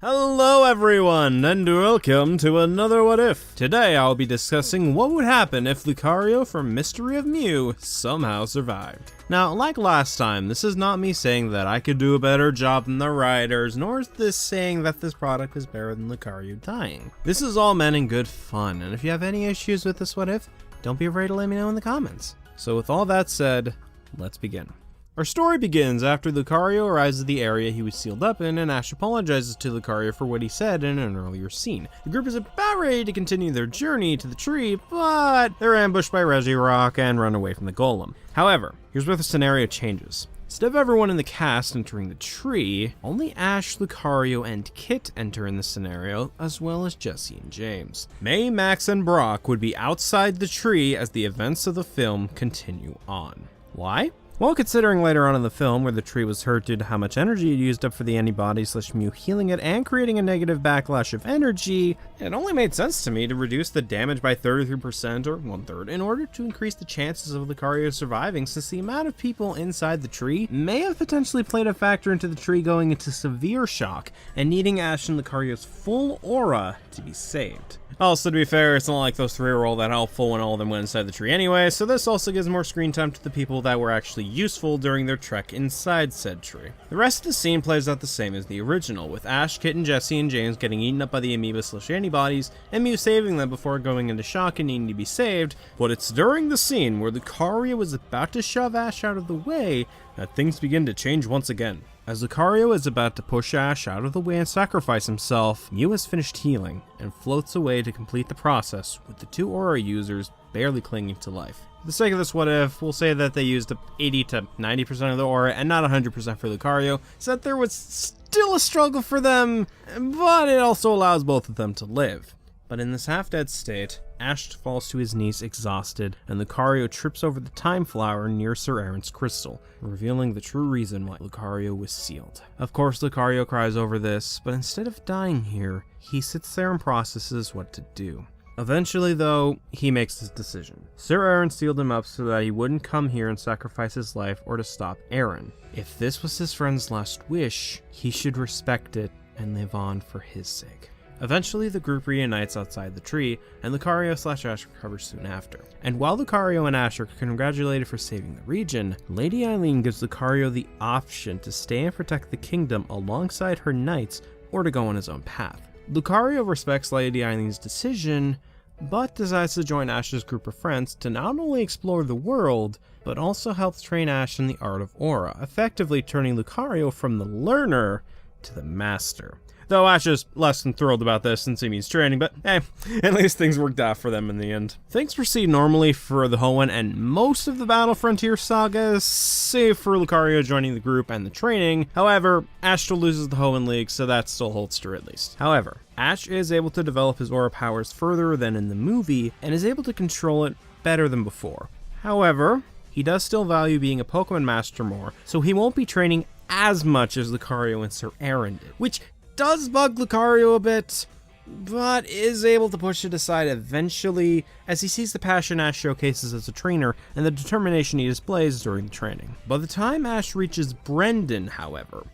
Hello everyone, and welcome to another What If. Today I'll be discussing what would happen if Lucario from Mystery of Mew somehow survived. Now, like last time, this is not me saying that I could do a better job than the writers, nor is this saying that this product is better than Lucario dying. This is all meant in good fun, and if you have any issues with this What If, don't be afraid to let me know in the comments. So with all that said, let's begin. Our story begins after Lucario arrives at the area he was sealed up in, and Ash apologizes to Lucario for what he said in an earlier scene. The group is about ready to continue their journey to the tree, but they're ambushed by Regirock and run away from the golem. However, here's where the scenario changes. Instead of everyone in the cast entering the tree, only Ash, Lucario, and Kit enter in the scenario, as well as Jesse and James. May, Max, and Brock would be outside the tree as the events of the film continue on. Why? Well, considering later on in the film where the tree was hurt due to how much energy it used up for the antibodies/Mew healing it and creating a negative backlash of energy, it only made sense to me to reduce the damage by 33% or 1/3 in order to increase the chances of Lucario surviving, since the amount of people inside the tree may have potentially played a factor into the tree going into severe shock and needing Ash and Lucario's full aura to be saved. Also, to be fair, it's not like those three were all that helpful when all of them went inside the tree anyway, so this also gives more screen time to the people that were actually useful during their trek inside said tree. The rest of the scene plays out the same as the original, with Ash, Kit, and Jesse and James getting eaten up by the amoeba/antibodies, and Mew saving them before going into shock and needing to be saved, but it's during the scene where Lucario was about to shove Ash out of the way that things begin to change once again. As Lucario is about to push Ash out of the way and sacrifice himself, Mew has finished healing and floats away to complete the process, with the two aura users barely clinging to life. For the sake of this What If, we'll say that they used up 80 to 90% of the aura and not 100% for Lucario, so that there was still a struggle for them, but it also allows both of them to live. But in this half-dead state, Ash falls to his knees exhausted, and Lucario trips over the time flower near Sir Aaron's crystal, revealing the true reason why Lucario was sealed. Of course, Lucario cries over this, but instead of dying here, he sits there and processes what to do. Eventually, though, he makes his decision. Sir Aaron sealed him up so that he wouldn't come here and sacrifice his life or to stop Aaron. If this was his friend's last wish, he should respect it and live on for his sake. Eventually, the group reunites outside the tree, and Lucario/Ash recovers soon after. And while Lucario and Ash are congratulated for saving the region, Lady Eileen gives Lucario the option to stay and protect the kingdom alongside her knights, or to go on his own path. Lucario respects Lady Eileen's decision, but decides to join Ash's group of friends to not only explore the world, but also help train Ash in the art of aura, effectively turning Lucario from the learner to the master. Though Ash is less than thrilled about this since he means training, but hey, at least things worked out for them in the end. Things proceed normally for the Hoenn and most of the Battle Frontier sagas, save for Lucario joining the group and the training. However, Ash still loses the Hoenn League, so that still holds true at least. However, Ash is able to develop his aura powers further than in the movie, and is able to control it better than before. However, he does still value being a Pokemon Master more, so he won't be training as much as Lucario and Sir Aaron did, which does bug Lucario a bit, but is able to push it aside eventually as he sees the passion Ash showcases as a trainer and the determination he displays during the training. By the time Ash reaches Brendan, however,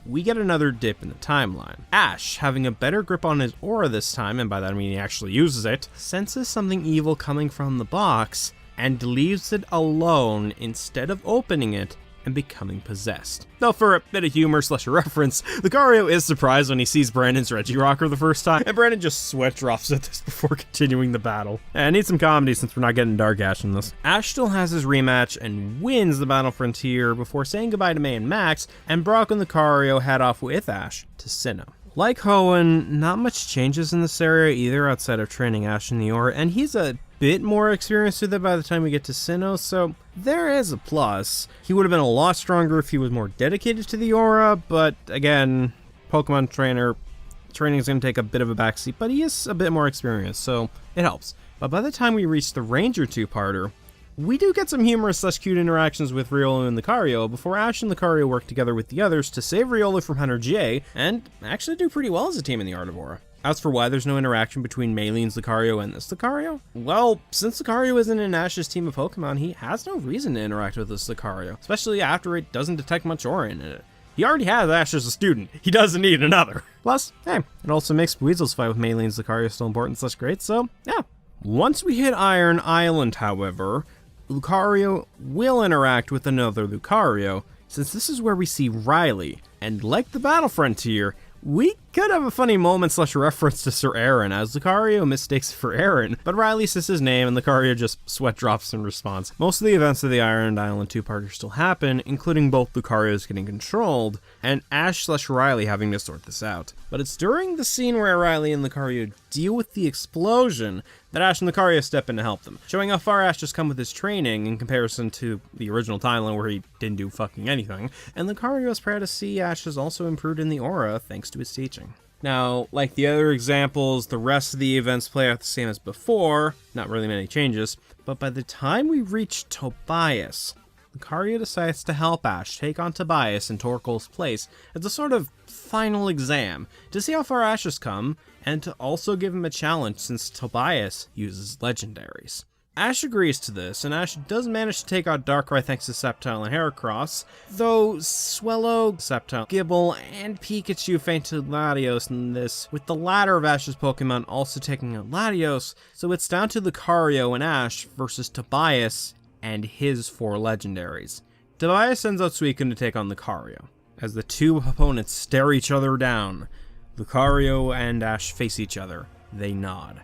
we get another dip in the timeline. Ash, having a better grip on his aura this time, and by that I mean he actually uses it, senses something evil coming from the box and leaves it alone instead of opening it and becoming possessed. Though for a bit of humor/a reference, Lucario is surprised when he sees Brandon's Regirocker the first time, and Brandon just sweat drops at this before continuing the battle. And I need some comedy since we're not getting Dark Ash in this. Ash still has his rematch and wins the Battle Frontier before saying goodbye to May and Max, and Brock and Lucario head off with Ash to Sinnoh. Like Hoenn, not much changes in this area either outside of training Ash in the aura, and he's a bit more experienced with it by the time we get to Sinnoh, so there is a plus. He would have been a lot stronger if he was more dedicated to the aura, but again, Pokemon training is going to take a bit of a backseat, but he is a bit more experienced, so it helps. But by the time we reach the Ranger two-parter, we do get some humorous/cute interactions with Riolu and Lucario before Ash and Lucario work together with the others to save Riolu from Hunter J, and actually do pretty well as a team in the Art of Aura. As for why there's no interaction between Maylene's Lucario and this Lucario, well, since Lucario isn't in Ash's team of Pokemon, he has no reason to interact with this Lucario, especially after it doesn't detect much aura in it. He already has Ash as a student. He doesn't need another. Plus, hey, it also makes Weasel's fight with Maylene's Lucario still important and such great, so yeah. Once we hit Iron Island, however, Lucario will interact with another Lucario, since this is where we see Riley. And like the Battle Frontier, we could have a funny moment / reference to Sir Aaron, as Lucario mistakes it for Aaron, but Riley says his name and Lucario just sweat drops in response. Most of the events of the Iron Island two-parter still happen, including both Lucarios getting controlled, and Ash / Riley having to sort this out. But it's during the scene where Riley and Lucario deal with the explosion that Ash and Lucario step in to help them, showing how far Ash has come with his training in comparison to the original timeline where he didn't do fucking anything, and Lucario is proud to see Ash has also improved in the aura thanks to his teaching. Now, like the other examples, the rest of the events play out the same as before, not really many changes, but by the time we reach Tobias, Lucario decides to help Ash take on Tobias in Torkoal's place as a sort of final exam, to see how far Ash has come, and to also give him a challenge since Tobias uses legendaries. Ash agrees to this, and Ash does manage to take out Darkrai thanks to Sceptile and Heracross, though Swellow, Sceptile, Gibble, and Pikachu feint to Latios in this, with the latter of Ash's Pokemon also taking out Latios, so it's down to Lucario and Ash versus Tobias and his 4 legendaries. Tobias sends out Suicune to take on Lucario. As the two opponents stare each other down, Lucario and Ash face each other. They nod.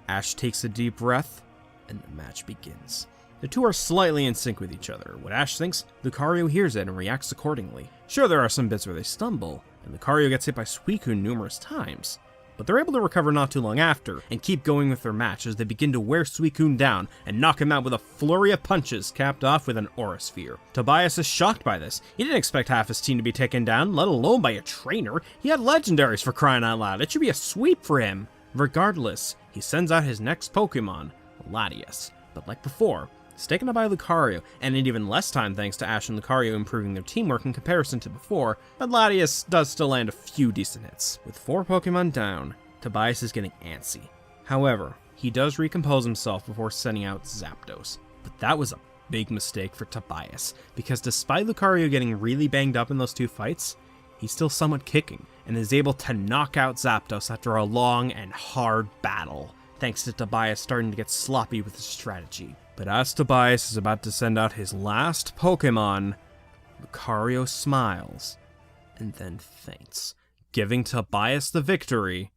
Ash takes a deep breath, and the match begins. The two are slightly in sync with each other. What Ash thinks, Lucario hears it and reacts accordingly. Sure, there are some bits where they stumble, and Lucario gets hit by Suicune numerous times, but they're able to recover not too long after, and keep going with their match as they begin to wear Suicune down and knock him out with a flurry of punches, capped off with an Aura Sphere. Tobias is shocked by this. He didn't expect half his team to be taken down, let alone by a trainer. He had legendaries, for crying out loud. It should be a sweep for him. Regardless, he sends out his next Pokemon, Latias. But like before, it's taken up by Lucario, and in even less time thanks to Ash and Lucario improving their teamwork in comparison to before, but Latias does still land a few decent hits. With 4 Pokemon down, Tobias is getting antsy. However, he does recompose himself before sending out Zapdos. But that was a big mistake for Tobias, because despite Lucario getting really banged up in those 2 fights, he's still somewhat kicking, and is able to knock out Zapdos after a long and hard battle, thanks to Tobias starting to get sloppy with his strategy. But as Tobias is about to send out his last Pokemon, Lucario smiles, and then faints, giving Tobias the victory,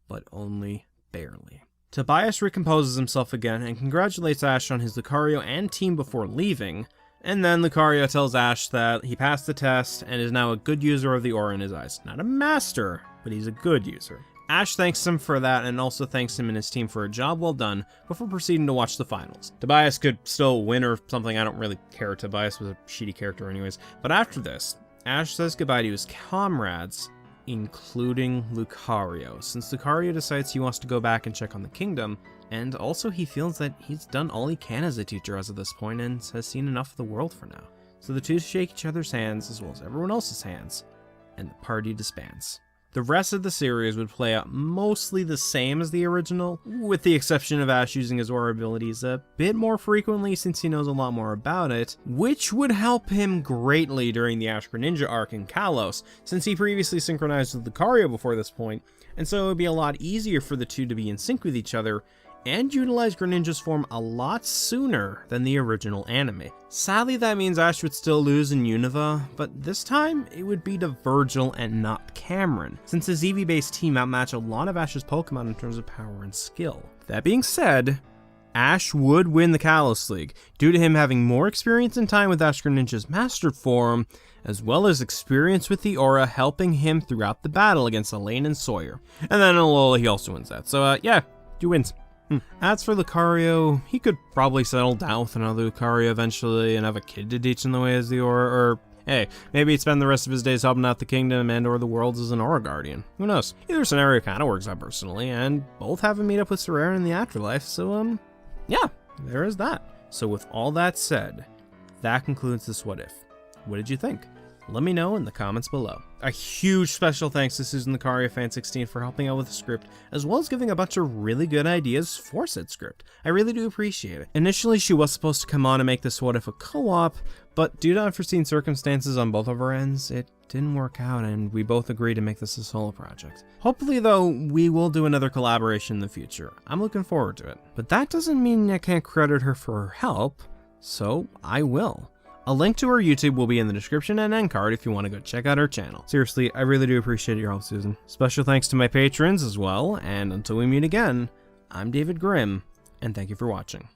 but only barely. Tobias recomposes himself again and congratulates Ash on his Lucario and team before leaving, and then Lucario tells Ash that he passed the test and is now a good user of the aura in his eyes. Not a master, but he's a good user. Ash thanks him for that and also thanks him and his team for a job well done before proceeding to watch the finals. Tobias could still win or something, I don't really care. Tobias was a shitty character anyways. But after this, Ash says goodbye to his comrades, including Lucario, since Lucario decides he wants to go back and check on the kingdom, and also he feels that he's done all he can as a teacher as of this point and has seen enough of the world for now. So the two shake each other's hands as well as everyone else's hands, and the party disbands. The rest of the series would play out mostly the same as the original, with the exception of Ash using his aura abilities a bit more frequently since he knows a lot more about it, which would help him greatly during the Ash Greninja arc in Kalos, since he previously synchronized with Lucario before this point, and so it would be a lot easier for the two to be in sync with each other, and utilize Greninja's form a lot sooner than the original anime. Sadly, that means Ash would still lose in Unova, but this time it would be to Virgil and not Cameron, since his Eevee-based team outmatch a lot of Ash's Pokemon in terms of power and skill. That being said, Ash would win the Kalos League, due to him having more experience and time with Ash Greninja's mastered form, as well as experience with the aura helping him throughout the battle against Elaine and Sawyer. And then Alola, he also wins that, so yeah, he wins. As for Lucario, he could probably settle down with another Lucario eventually and have a kid to teach him the way as the aura, or hey, maybe he'd spend the rest of his days helping out the kingdom and or the worlds as an aura guardian. Who knows? Either scenario kind of works out personally, and both have him meet up with Serena in the afterlife, so yeah, there is that. So with all that said, that concludes this What If. What did you think? Let me know in the comments below. A huge special thanks to Susan Lucario Fan16 for helping out with the script, as well as giving a bunch of really good ideas for said script. I really do appreciate it. Initially, she was supposed to come on and make this What If a co-op, but due to unforeseen circumstances on both of our ends, it didn't work out and we both agreed to make this a solo project. Hopefully though, we will do another collaboration in the future. I'm looking forward to it. But that doesn't mean I can't credit her for her help, so I will. A link to her YouTube will be in the description and end card if you want to go check out her channel. Seriously, I really do appreciate your help, Susan. Special thanks to my patrons as well, and until we meet again, I'm David Grimm, and thank you for watching.